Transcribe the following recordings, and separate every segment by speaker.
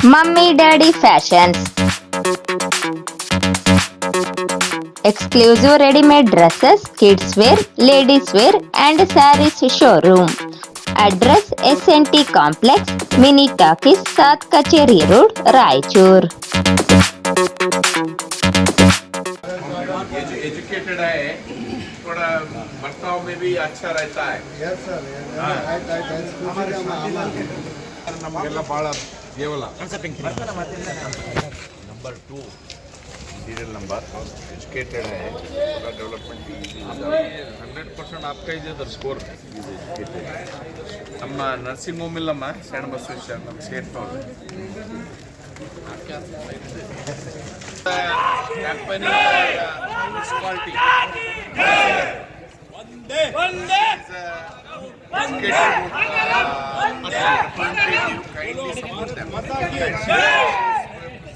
Speaker 1: Mummy Daddy Fashions. Exclusive ready-made dresses, kids wear, ladies wear and sarees showroom. Address SNT Complex, Mini Talkies, South Kacheri Road, Raichur.
Speaker 2: Educated है, थोड़ा बर्ताव में भी अच्छा रहता है।
Speaker 3: यस सर,
Speaker 2: ನಮಗೆಲ್ಲ ಭಾಳ ಕೇವಲ नंबर 2 सीरियल नंबर एजुकेटेड है, पूरा डेवलपमेंट 100% आपका इधर स्कोर ನಮ್ಮ ನರ್ಸಿಂಗ್ ಹೋಮ್ ಇಲ್ಲಮ್ಮ ಶರಣ ಬಸವೇಶ್ವರ ನಮ್ಮ ಸೇಟ್ನವರು municipality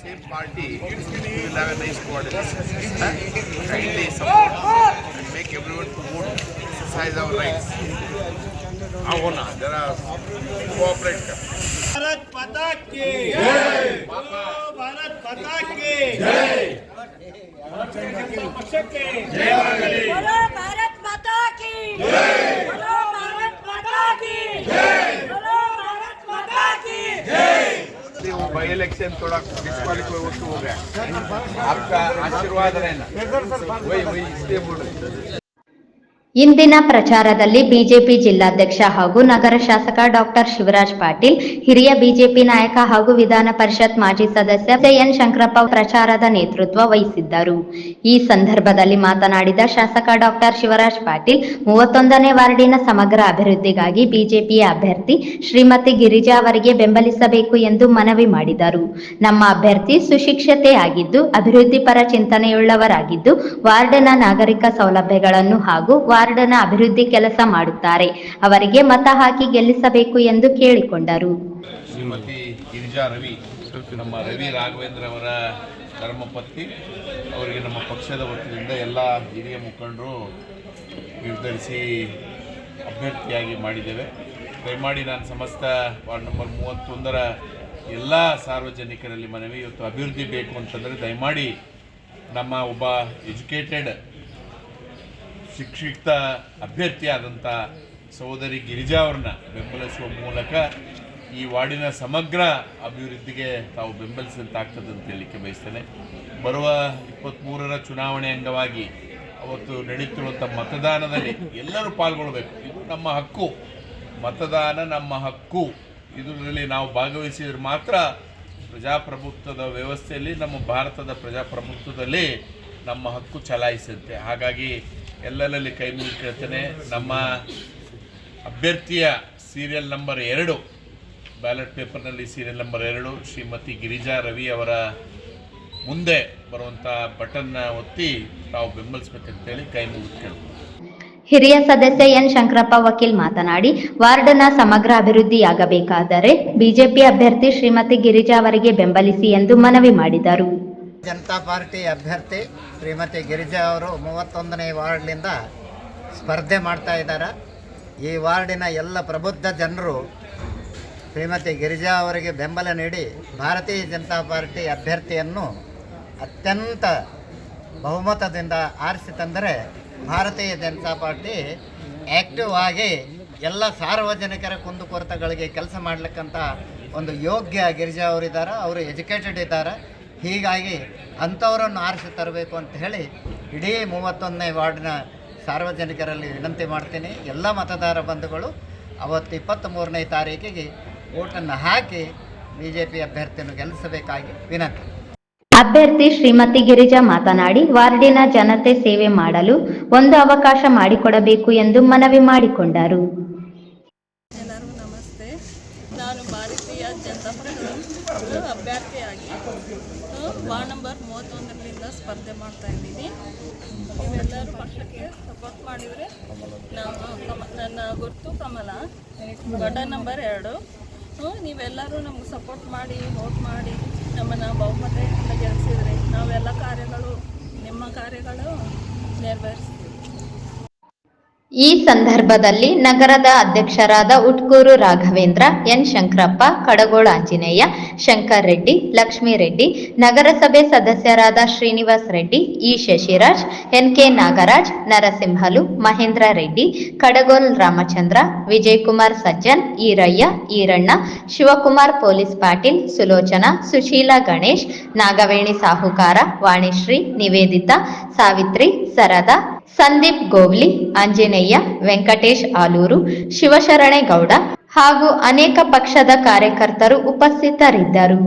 Speaker 2: same party will have a nice coordination. Kindly support and make everyone to vote, exercise our rights. Avona, there are cooperate.
Speaker 4: Bharat माता की जय, भारत माता की जय, जय भारत माता की जय, भारत माता की जय, भारत माता की जय।
Speaker 2: वो बाई इलेक्शन थोड़ा डिस्क्वालीफाई हो गया, आपका आशीर्वाद रहना, वही इसलिए बोल रहे।
Speaker 1: ಇಂದಿನ ಪ್ರಚಾರದಲ್ಲಿ ಬಿಜೆಪಿ ಜಿಲ್ಲಾಧ್ಯಕ್ಷ ಹಾಗೂ ನಗರ ಶಾಸಕ ಡಾಕ್ಟರ್ ಶಿವರಾಜ್ ಪಾಟೀಲ್, ಹಿರಿಯ ಬಿಜೆಪಿ ನಾಯಕ ಹಾಗೂ ವಿಧಾನ ಪರಿಷತ್ ಮಾಜಿ ಸದಸ್ಯ ಎನ್ ಶಂಕರಪ್ಪ ಪ್ರಚಾರದ ನೇತೃತ್ವ ವಹಿಸಿದ್ದರು. ಈ ಸಂದರ್ಭದಲ್ಲಿ ಮಾತನಾಡಿದ ಶಾಸಕ ಡಾಕ್ಟರ್ ಶಿವರಾಜ್ ಪಾಟೀಲ್, 31ನೇ ವಾರ್ಡಿನ ಸಮಗ್ರ ಅಭಿವೃದ್ಧಿಗಾಗಿ ಬಿಜೆಪಿಯ ಅಭ್ಯರ್ಥಿ ಶ್ರೀಮತಿ ಗಿರಿಜಾ ಅವರಿಗೆ ಬೆಂಬಲಿಸಬೇಕು ಎಂದು ಮನವಿ ಮಾಡಿದರು. ನಮ್ಮ ಅಭ್ಯರ್ಥಿ ಸುಶಿಕ್ಷತೆ ಆಗಿದ್ದು, ಅಭಿವೃದ್ಧಿ ಪರ ಚಿಂತನೆಯುಳ್ಳವರಾಗಿದ್ದು, ವಾರ್ಡ್ನ ನಾಗರಿಕ ಸೌಲಭ್ಯಗಳನ್ನು ಹಾಗೂ ವಾರ್ಡ್ನ ಅಭಿವೃದ್ಧಿ ಕೆಲಸ ಮಾಡುತ್ತಾರೆ. ಅವರಿಗೆ ಮತ ಹಾಕಿ ಗೆಲ್ಲಿಸಬೇಕು ಎಂದು ಕೇಳಿಕೊಂಡರು.
Speaker 2: ಶ್ರೀಮತಿ ಗಿರಿಜಾ ರವಿ, ನಮ್ಮ ರವಿ ರಾಘವೇಂದ್ರ ಅವರ ಧರ್ಮಪತ್ನಿ, ಅವರಿಗೆ ನಮ್ಮ ಪಕ್ಷದ ವತಿಯಿಂದ ಎಲ್ಲ ಹಿರಿಯ ಮುಖಂಡರು ನಿರ್ಧರಿಸಿ ಅಭ್ಯರ್ಥಿಯಾಗಿ ಮಾಡಿದ್ದೇವೆ. ದಯಮಾಡಿ ನಾನು ಸಮಸ್ತ ವಾರ್ಡ್ ನಂಬರ್ 31ರ ಎಲ್ಲ ಸಾರ್ವಜನಿಕರಲ್ಲಿ ಮನವಿ, ಇವತ್ತು ಅಭಿವೃದ್ಧಿ ಬೇಕು ಅಂತಂದರೆ ದಯಮಾಡಿ ನಮ್ಮ ಒಬ್ಬ ಎಜುಕೇಟೆಡ್ ಶಿಕ್ಷಿತ ಅಭ್ಯರ್ಥಿಯಾದಂಥ ಸಹೋದರಿ ಗಿರಿಜಾ ಅವ್ರನ್ನ ಬೆಂಬಲಿಸುವ ಮೂಲಕ ಈ ವಾರ್ಡಿನ ಸಮಗ್ರ ಅಭಿವೃದ್ಧಿಗೆ ತಾವು ಬೆಂಬಲಿಸಿದಂತಾಗ್ತದೆ ಅಂತ ಹೇಳಲಿಕ್ಕೆ ಬಯಸ್ತೇನೆ. ಬರುವ 23ರ ಚುನಾವಣೆ ಅಂಗವಾಗಿ ಅವತ್ತು ನಡೆಯುತ್ತಿರುವಂಥ ಮತದಾನದಲ್ಲಿ ಎಲ್ಲರೂ ಪಾಲ್ಗೊಳ್ಳಬೇಕು. ಇದು ನಮ್ಮ ಹಕ್ಕು, ಮತದಾನ ನಮ್ಮ ಹಕ್ಕು. ಇದರಲ್ಲಿ ನಾವು ಭಾಗವಹಿಸಿದ್ರೆ ಮಾತ್ರ ಪ್ರಜಾಪ್ರಭುತ್ವದ ವ್ಯವಸ್ಥೆಯಲ್ಲಿ, ನಮ್ಮ ಭಾರತದ ಪ್ರಜಾಪ್ರಭುತ್ವದಲ್ಲಿ ನಮ್ಮ ಹಕ್ಕು ಚಲಾಯಿಸುತ್ತೆ. ಹಾಗಾಗಿ ಎಲ್ಲರಲ್ಲಿ ಕೈ ಮುಗಿ ಕೇಳ್ತೇನೆ, ನಮ್ಮ ಅಭ್ಯರ್ಥಿಯ ಸೀರಿಯಲ್ ನಂಬರ್ 2 ಬ್ಯಾಲೆಟ್ ಪೇಪರ್ನಲ್ಲಿ ಸೀರಿಯಲ್ ನಂಬರ್ 2 ಶ್ರೀಮತಿ ಗಿರಿಜಾ ರವಿ ಅವರ ಮುಂದೆ ಬರುವಂಥ ಬಟನ್ನ ಒತ್ತಿ ತಾವು ಬೆಂಬಲಿಸಬೇಕಂತೇಳಿ ಕೈ ಮುಗಿ ಕೇಳ್ತೀನಿ.
Speaker 1: ಹಿರಿಯ ಸದಸ್ಯ ಎನ್ ಶಂಕರಪ್ಪ ವಕೀಲ್ ಮಾತನಾಡಿ, ವಾರ್ಡ್ನ ಸಮಗ್ರ ಅಭಿವೃದ್ಧಿಯಾಗಬೇಕಾದರೆ ಬಿಜೆಪಿ ಅಭ್ಯರ್ಥಿ ಶ್ರೀಮತಿ ಗಿರಿಜಾ ಅವರಿಗೆ ಬೆಂಬಲಿಸಿ ಎಂದು ಮನವಿ ಮಾಡಿದರು.
Speaker 3: ಜನತಾ ಪಾರ್ಟಿ ಅಭ್ಯರ್ಥಿ ಶ್ರೀಮತಿ ಗಿರಿಜಾ ಅವರು 31ನೇ ವಾರ್ಡ್ನಿಂದ ಸ್ಪರ್ಧೆ ಮಾಡ್ತಾ ಇದ್ದಾರೆ. ಈ ವಾರ್ಡಿನ ಎಲ್ಲ ಪ್ರಬುದ್ಧ ಜನರು ಶ್ರೀಮತಿ ಗಿರಿಜಾ ಅವರಿಗೆ ಬೆಂಬಲ ನೀಡಿ ಭಾರತೀಯ ಜನತಾ ಪಾರ್ಟಿ ಅಭ್ಯರ್ಥಿಯನ್ನು ಅತ್ಯಂತ ಬಹುಮತದಿಂದ ಆರಿಸಿ ತಂದರೆ ಭಾರತೀಯ ಜನತಾ ಪಾರ್ಟಿ ಆ್ಯಕ್ಟಿವ್ ಆಗಿ ಎಲ್ಲ ಸಾರ್ವಜನಿಕರ ಕುಂದುಕೊರತೆಗಳಿಗೆ ಕೆಲಸ ಮಾಡಲಿಕ್ಕಂಥ ಒಂದು ಯೋಗ್ಯ ಗಿರಿಜಾ ಅವರಿದ್ದಾರೆ. ಅವರು ಎಜುಕೇಟೆಡ್ ಇದ್ದಾರೆ. ಹೀಗಾಗಿ ಅಂಥವರನ್ನು ಆರಿಸಿ ತರಬೇಕು ಅಂತ ಹೇಳಿ ಇಡೀ 31ನೇ ವಾರ್ಡ್ನ ಸಾರ್ವಜನಿಕರಲ್ಲಿ ವಿನಂತಿ ಮಾಡ್ತೀನಿ. ಎಲ್ಲ ಮತದಾರ ಬಂಧುಗಳು ಅವತ್ತು 23ನೇ ತಾರೀಕಿಗೆ ವೋಟನ್ನು ಹಾಕಿ ಬಿಜೆಪಿ ಅಭ್ಯರ್ಥಿಯನ್ನು ಗೆಲ್ಲಿಸಬೇಕಾಗಿ ವಿನಂತಿ.
Speaker 1: ಅಭ್ಯರ್ಥಿ ಶ್ರೀಮತಿ ಗಿರಿಜಾ ಮಾತನಾಡಿ, ವಾರ್ಡಿನ ಜನತೆ ಸೇವೆ ಮಾಡಲು ಒಂದು ಅವಕಾಶ ಮಾಡಿಕೊಡಬೇಕು ಎಂದು ಮನವಿ ಮಾಡಿಕೊಂಡರು.
Speaker 5: ಎಲ್ಲರಿಗೂ ನಮಸ್ತೆ. ನಾನು ಭಾರತೀಯ ಜನತಾ ಪಕ್ಷದ ಅಭ್ಯರ್ಥಿಯಾಗಿ ವಾರ್ಡ್ ನಂಬರ್ 31ರಿಂದ ಸ್ಪರ್ಧೆ ಮಾಡ್ತಾ ಇದ್ದೀನಿ. ನೀವೆಲ್ಲರೂ ಪಕ್ಷಕ್ಕೆ ಸಪೋರ್ಟ್ ಮಾಡಿದರೆ ನನ್ನ ಗುರುತು ಕಮಲ, ಬಟನ್ ನಂಬರ್ 2. ನೀವೆಲ್ಲರೂ ನಮ್ಗೆ ಸಪೋರ್ಟ್ ಮಾಡಿ ವೋಟ್ ಮಾಡಿ ನಮ್ಮನ್ನು ಬಹುಮತದಿಂದ ಗೆಲ್ಲಿಸಿದರೆ ನಾವೆಲ್ಲ ಕಾರ್ಯಗಳು ನಿಮ್ಮ ಕಾರ್ಯಗಳು ನೆರವೇರಿಸ್ತೀವಿ.
Speaker 1: ಈ ಸಂದರ್ಭದಲ್ಲಿ ನಗರದ ಅಧ್ಯಕ್ಷರಾದ ಉಟ್ಕೂರು ರಾಘವೇಂದ್ರ, ಎನ್ ಶಂಕರಪ್ಪ, ಕಡಗೋಳ ಆಂಜನೇಯ, ಶಂಕರ್ ರೆಡ್ಡಿ, ಲಕ್ಷ್ಮೀ ರೆಡ್ಡಿ, ನಗರಸಭೆ ಸದಸ್ಯರಾದ Srinivas Reddy, E Shashiraj, NK Nagaraj, Narasimhalu, Mahendra Reddy, Kadagol Ramachandra, Vijayakumar Sajjan, Eerayya, Eeranna, Shivakumar police Patil, Sulochana, Sushila Ganesh, Nagaveni Sahukara, Vanishri, Nivedita, Savitri, ಸರದಾ, Sandeep ಗೋವ್ಲಿ, Anjaneya, Venkatesh Aluru, ಶಿವಶರಣೇಗೌಡ ಹಾಗೂ ಅನೇಕ ಪಕ್ಷದ ಕಾರ್ಯಕರ್ತರು ಉಪಸ್ಥಿತರಿದ್ದರು.